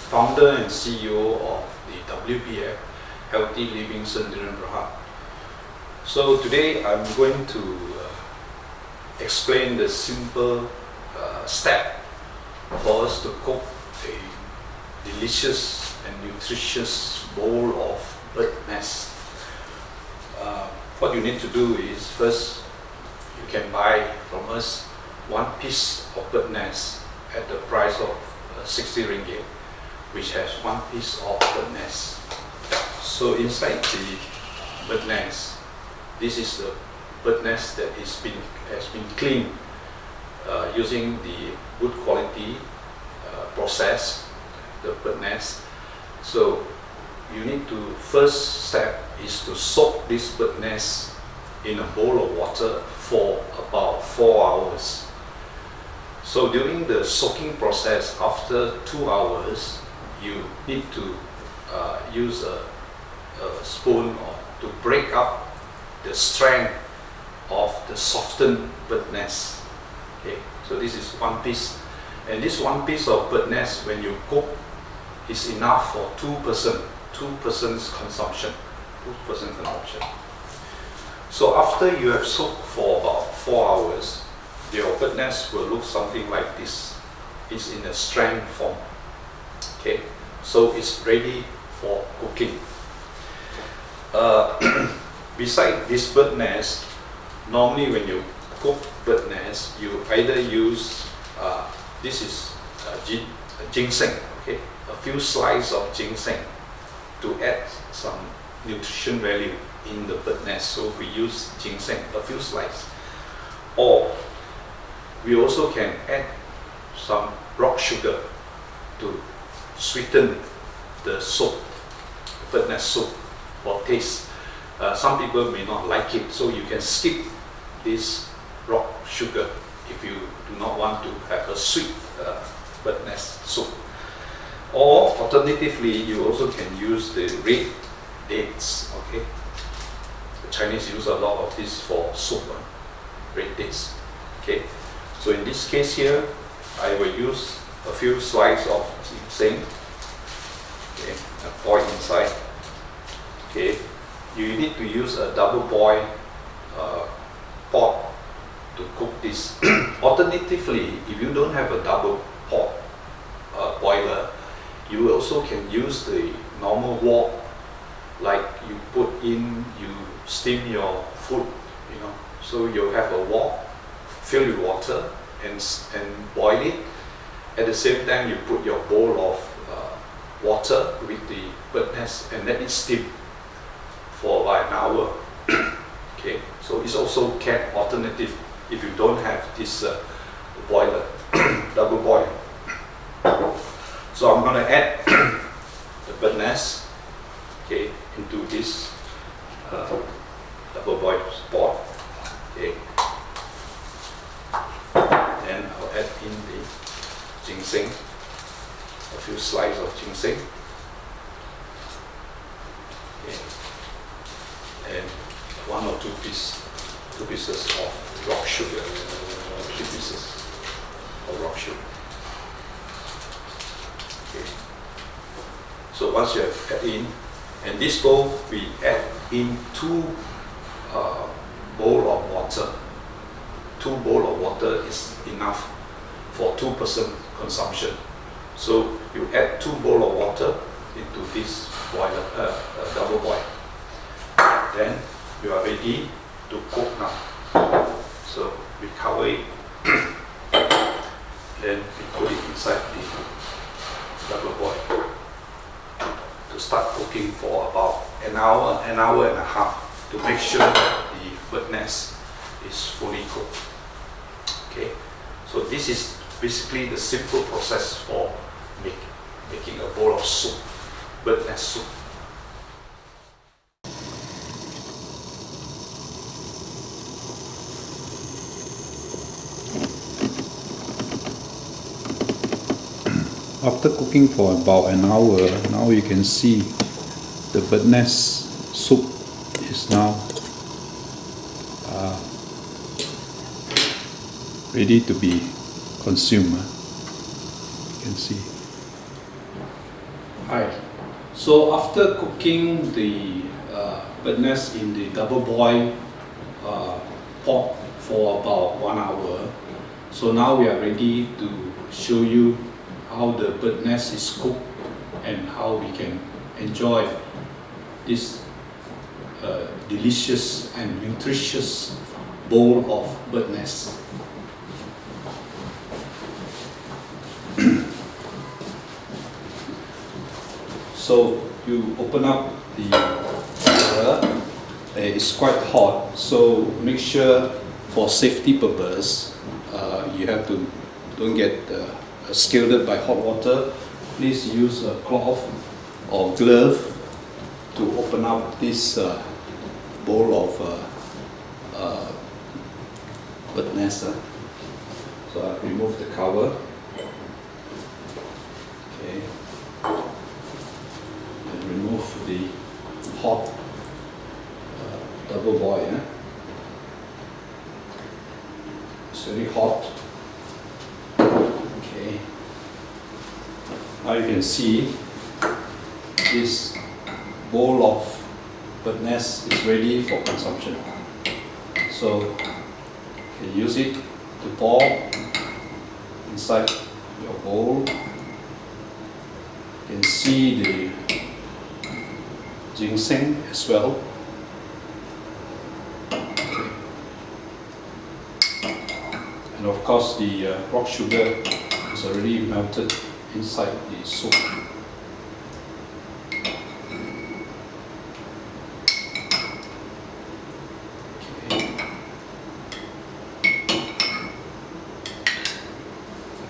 founder and CEO of the WBF Healthy Living Sdn.Bhd. So today I'm going to explain the simple step for us to cook a delicious and nutritious bowl of bird nest. What you need to do is, first you can buy from us one piece of bird nest at the price of 60 ringgit, which has one piece of bird nest. So inside the bird nest, this is the bird nest that has been cleaned using the good quality process, the bird nest. So you need to, first step is to soak this bird nest in a bowl of water for about 4 hours. So during the soaking process, after 2 hours, you need to use a spoon to break up the strength of the softened bird nest. Okay, so this is one piece, and this one piece of bird nest, when you cook, is enough for two persons consumption. So after you have soaked for about 4 hours, your bird nest will look something like this. It's in a strand form. Okay, so it's ready for cooking. Beside this bird nest, normally when you cook bird nest, you either use this is ginseng. Okay, a few slices of ginseng to add some nutrition value in the bird nest. So we use ginseng, a few slices, or we also can add some rock sugar to sweeten the soup, bird nest soup, for taste. Some people may not like it, so you can skip this rock sugar if you do not want to have a sweet bird nest soup. Or alternatively, you also can use the red dates. Okay, the Chinese use a lot of this for soup, red dates. Okay, so in this case here, I will use a few slices of ginseng. Okay, pour it inside. Okay, you need to use a double boil pot to cook this. Alternatively, if you don't have a double pot boiler, you also can use the normal wok, like you put in, you steam your food, so you have a wok filled with water and boil it. At the same time, you put your bowl of water with the bird nest and let it steam for about an hour. Okay, so it's also can alternative if you don't have this boiler, double boil. So I'm going to add the bird nest, okay, into this double boil pot. Okay, then I'll add in the ginseng, a few slices of ginseng. Okay, and one or two pieces of rock sugar, 3 pieces of rock sugar. Okay. So once you have added in, and this bowl we add in 2 bowls of water. 2 bowls of water is enough for 2-person consumption. So you add 2 bowls of water into this boiler, double boil. Then you are ready to cook now. So we cover it, then we put it inside the double boil to start cooking for about an hour and a half to make sure that the bird nest is fully cooked. Okay, so this is basically the simple process for making a bowl of soup, bird nest soup. After cooking for about an hour, now you can see the bird nest soup is now ready to be consumed. You can see. Hi. So after cooking the bird nest in the double boil pot for about 1 hour, so now we are ready to show you how the bird nest is cooked and how we can enjoy this delicious and nutritious bowl of bird nest. So you open up the water. It's quite hot, so make sure for safety purpose you have to don't get scalded by hot water. Please use a cloth or glove to open up this bowl of bird nest. So I remove the cover. Okay. Remove the hot double boil. It's very hot. Okay. Now you can see this bowl of bird nest is ready for consumption. So you can use it to pour inside your bowl. You can see the ginseng as well. And of course the rock sugar is already melted inside the soup. Okay.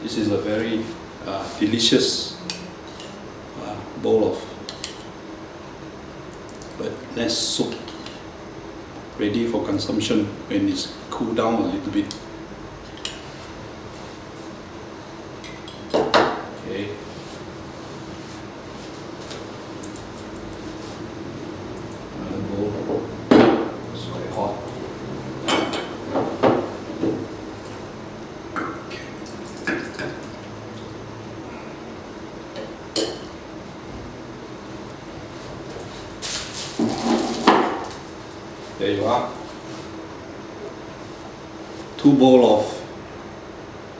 This is a very delicious bowl of bird nest soup, ready for consumption when it's cooled down a little bit. Okay. Another bowl. It's quite hot. There you are. 2 bowls of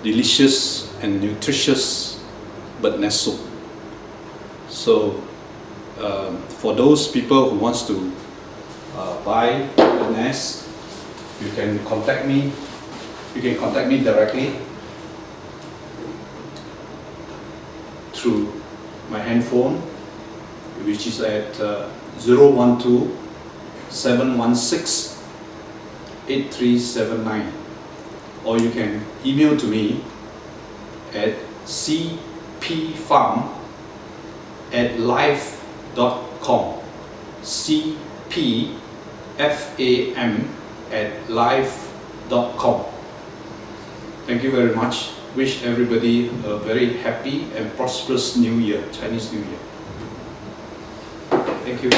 delicious and nutritious bird nest soup. So for those people who wants to buy bird nest, you can contact me. You can contact me directly through my handphone, which is at 012-716-8379, or you can email to me at cpfarm@live.com, cpfam@live.com. Thank you very much. Wish everybody a very happy and prosperous New Year, Chinese New Year. Thank you.